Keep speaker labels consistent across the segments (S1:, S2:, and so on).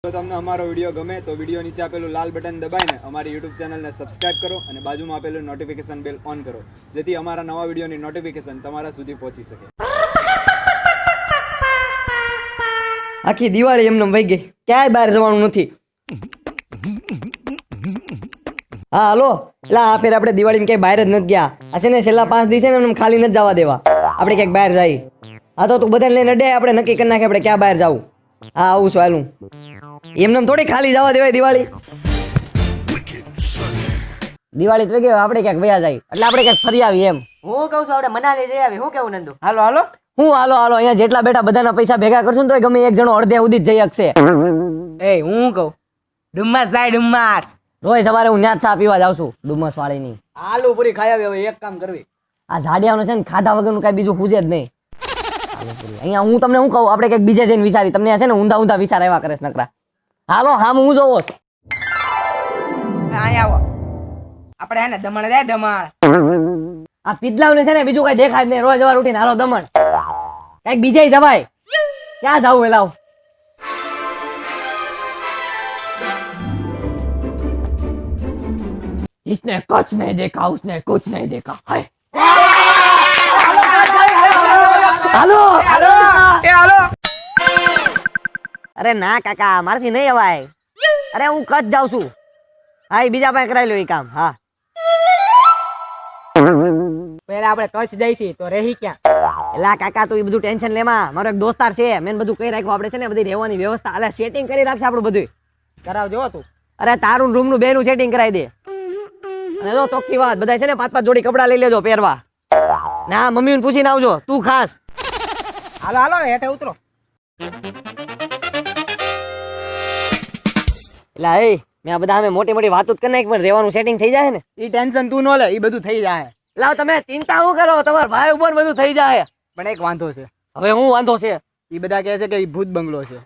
S1: જો તમને અમારો વિડીયો ગમે તો વિડીયો નીચે આપેલું લાલ બટન દબાઈને અમારી YouTube ચેનલને સબસ્ક્રાઇબ કરો અને બાજુમાં આપેલું નોટિફિકેશન બેલ ઓન કરો જેથી અમારા નવા વિડીયોની નોટિફિકેશન તમારા સુધી પહોંચી શકે.
S2: આખી દિવાળી એમને વહી ગઈ, ક્યાંય બહાર જવાનું નથી. હા હાલો, એટલે આ ફેર આપણે દિવાળીમાં ક્યાંય બહાર જ નથી ગયા. આ છે ને છેલ્લા 5 દિવસ છે ને એમને ખાલી નથી જવા દેવા. આપણે ક્યાંક બહાર જઈએ. હા તો તું બધાને લઈને અડે, આપણે નક્કી કરી નાખીએ આપણે ક્યાં બહાર જવું. હા આવું છું હાલું. એમને થોડી ખાલી જવા દેવાય દિવાળી. દિવાળી તો ગઈ, આપણે ક્યાંક વયા જાય એટલે આપણે ક્યાંક ફરી આવીએ એમ.
S3: હું કહું છું આપણે મનાલી જઈ આવી. હું કેવું નંદુ?
S2: હાલો હાલો, હું હાલો હાલો, અહીંયા જેટલા બેઠા બધાના પૈસા ભેગા કરશું ને તો ગમે એક જણો અડધે સુધી જઈ શકશે.
S3: એ હું કહું ડુમ્મસ જાય ડુમ્મસ.
S2: રોજ સવારે હું ન્યા ચા પીવા જાઉં છું ડુમસ વાળીની.
S3: આલુ પૂરી ખાઈ આવી. હવે એક કામ કરવી,
S2: આ ઝાડિયાનું છે ને ખાધા વગરનું કઈ બીજું ખૂજે જ નહીં. અહીંયા હું તમને શું કહું, આપણે કંઈક બીજે જઈને વિચારી, તમને છે ને ઊંધા ઊંધા વિચાર આવ્યા કરે નકરા. હાલો હામ હું જોવો છું.
S3: અહીંયા આવો આપણે. હે ને દમણ જાય દમણ.
S2: આ પીદલાવને છે ને બીજું કઈ દેખાય જ નહીં. રોજ સવાર ઉઠીને હાલો દમણ. કઈક બીજે જવાય. ક્યાં જાવું એલાવ? जिसने कुछ नहीं देखा उसने कुछ नहीं देखा. हाय હાલો હાલો
S3: એ હાલો.
S2: અરે ના કાકા, મારથી નહીં અવાય. અરે હું કચ્છ જાઉં છું. હા બીજા પાસે કરાવી લો એ કામ. હા
S3: પહેલા આપણે કચ્છ જઈશી તો રહી ક્યાં?
S2: એલા કાકા તું એ બધું ટેન્શન લેમાં. મારો એક દોસ્તાર છે, મેં બધું કહી રાખ્યું. આપણે છે ને બધી રહેવાની વ્યવસ્થા એટલે સેટિંગ કરી રાખશે આપણું બધું.
S3: કરાવજો તું.
S2: અરે તારું રૂમ નું બેનું સેટિંગ કરાવી દે. અને જો ચોખ્ખી વાત, બધા છે ને 5-5 જોડી કપડા લઈ લેજો પહેરવા. ના મમ્મીને પૂછીને આવજો તું ખાસ.
S3: હાલો હાલો હેઠે ઉતરો.
S2: એટલે એ મેં બધા અમે મોટી મોટી વાતો જ કરી નાખી, પણ રહેવાનું સેટિંગ થઈ જાય ને.
S3: ઈ ટેન્શન તું ન લે, ઈ બધું થઈ જાય.
S2: લાવ તમે ચિંતા શું કરો, તમારા ભાઈ ઉપર બધું થઈ જાય.
S3: પણ એક વાંધો છે.
S2: હવે હું વાંધો છે?
S3: ઈ બધા કહે છે કે ઈ ભૂત બંગલો છે.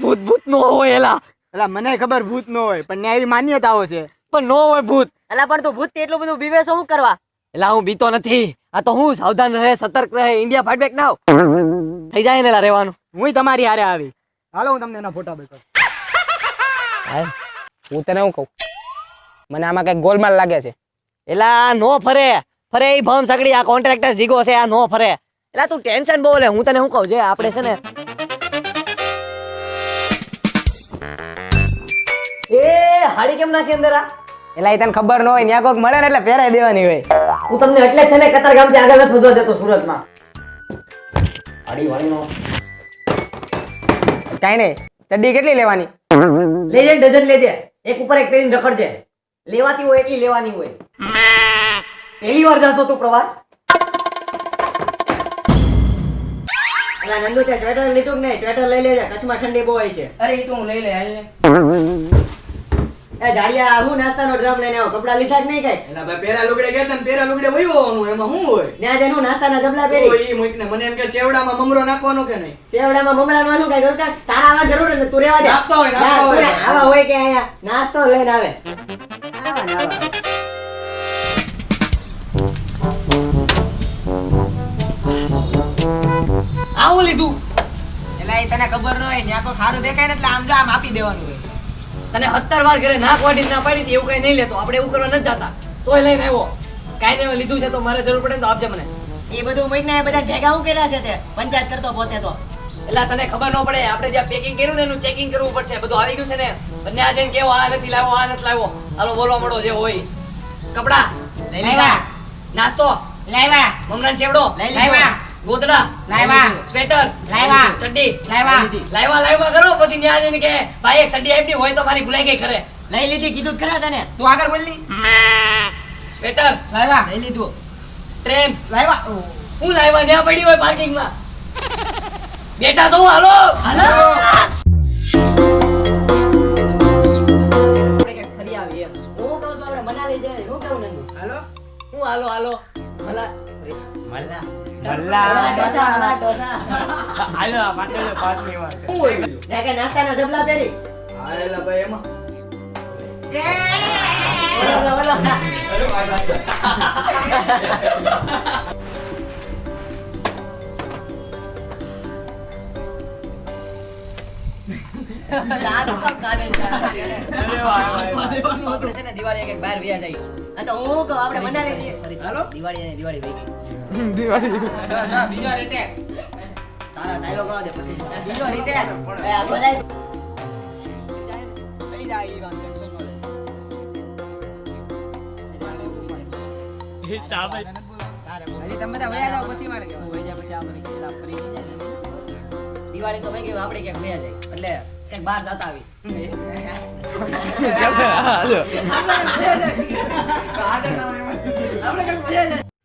S2: ભૂત ભૂત નો હોય એલા.
S3: એટલે મને ખબર ભૂત ન હોય, પણ ન્યા એવી માન્યતાઓ છે.
S2: પણ નો હોય ભૂત.
S3: એટલે પણ તું ભૂત એટલું બધું બીવે છો શું કરવા?
S2: એલા હું બીતો નથી. આ તો હું સાવધાન રહે, સતર્ક રહે, ઇન્ડિયા ફાઈટ બેક નાવ થઈ જાય ને એલા રહેવાનું.
S3: હું તમારી હારે આવી. હાલો હું તમને એના ફોટા બતાવું. હું તને શું કહું, મને આમાં કઈક ગોલમાલ લાગે છે.
S2: એલા નો ફરે ફરે એ ભમ સગડી. આ કોન્ટ્રાક્ટર જીગો છે, આ નો ફરે. એલા તું ટેન્શન બહુ લે. હું તને શું કહું, જે આપણે છે ને એ હાડી કેમ નાખી અંદર? આ
S3: એટલે એ તને ખબર ન હોય, ન્યા કોક મળે ને એટલે પહેરાઈ દેવાની હોય.
S2: હું તમને એટલે છે ને કતારગામ થી આગળ નથી વધવા દેતો સુરતમાં. હાડી વાળીનો
S3: કાઈ નહીં. ચડ્ડી કેટલી લેવાની?
S2: લેજે ડઝન લેજે. એક ઉપર એક પહેરીને રખડજે. લેવાતી હોય એટલી લેવાની હોય. પહેલી વાર જાશો તું પ્રવાસ?
S3: અલા નંદુ તે સ્વેટર લીધું કે નહીં? સ્વેટર લઈ લેજે, કચ્છમાં ઠંડી બહુ હોય છે. અરે ઈ તો હું લઈ લે હાલ ને. એ જાડિયા હું નાસ્તાનો ડ્રમ લઈને આવો. કપડા લીધા જ નહીં કઈ?
S4: એલા ભાઈ પેરા લુગડે ગયા ને પેરા લુગડે વયું હોવાનું, એમાં શું હોય?
S3: ત્યાં જઈને હું નાસ્તાના જબલા પહેરી.
S4: ઈ મૂકને મને એમ કે ચેવડામાં મમરો નાખવાનો કે નહીં?
S3: સેવડામાં મમરાનું આનું કઈ ગયું તારા આવા જરૂર નથી. તું રહેવા દે.
S4: નાખતો હોય, નાખતો
S3: ના,
S4: હોય.
S3: તું આવા હોય કે અહીંયા નાસ્તો લઈને આવે. આવા ને આવા.
S2: આવું લીધું.
S3: એલા એ તને ખબર ન હોય, ન્યા કોઈ ખારું દેખાય ને એટલે આમ જા આમ આપી દેવાનું હોય.
S2: તને 17 વાર ઘરે નાક વાટીને ના પાડી હતી, એવું કઈ નહીં લેતો. આપણે એવું કરવા નથી જતા. તોય લઈને આવ્યો. કાઈ નહીં લીધું છે તો મારે જરૂર પડે ને તો આપજે મને.
S3: એ બધું મૂકીને બધા ભેગા હું કર્યા છે તે પંચાયત કરતો પોતે તો.
S2: એટલે તને ખબર ન પડે, આપણે જ્યાં પેકિંગ કર્યું ને એનું ચેકિંગ કરવું પડશે. બધું આવી ગયું છે ને, બંને આ જઈને કેવો આ નથી લાવ્યો, આ નથી લાવ્યો. હાલો બોલવા મળો જે હોય. કપડા લઈ લીધા. નાસ્તો
S3: લાવ્યા.
S2: મમરાનો ચેવડો
S3: લઈ લીધો.
S2: ગોદડા
S3: લાવ્યા.
S2: સ્વેટર
S3: લાવ્યા.
S2: ચડ્ડી
S3: લાવ્યા.
S2: લાવ્યા કરો. પછી ન્યા જઈને કે ભાઈ એક ચડ્ડી આપની હોય તો મારી ભૂલાઈ ગઈ ખરે.
S3: લઈ લીધી કીધું જ ખરા તને.
S2: તું આગળ બોલ ની. સ્વેટર
S3: લાવ્યા. લઈ લીધું.
S2: ટ્રેન
S3: લાવ્યા.
S2: હું લાવ્યા ન્યા પડી હોય પાર્કિંગ માં. બેટા તો હાલો હાલો. આપણે ક્યાંક ફરી આવીએ એમ.
S3: હું કહું છું આપણે મનાલી જઈએ. હું કહું નંદુ?
S4: હાલો
S2: હું હાલો હાલો મલા
S4: હાલો પાછળ પાછની વાત
S3: શું હોય બીજું? ત્યાં કે નાસ્તાના જબલા પહેરી.
S4: હા એલા ભાઈ એમાં
S3: ઓલો.
S2: આપણે છે ને દિવાળી એક બહાર વ્યા જઈએ.
S3: આ તો હું કહું આપણે મનાલી જઈએ.
S2: દિવાળી વહી ગઈ.
S4: બીજો રીતે
S2: તારા ડાયલોગ આવવા દે પછી.
S3: બીજો રીતે એ આ બધા
S4: હજી તમે બધા વયા જાઓ પછી મારે
S2: હું વહી જાય પછી આ મને પેલા ફરી જાય ને. દિવાળી તો વહી ગઈ આપણે ક્યાંક વ્યા જાય એટલે ક્યાંક બહાર જતા આવી.
S4: આપણે કઈ વયા જાય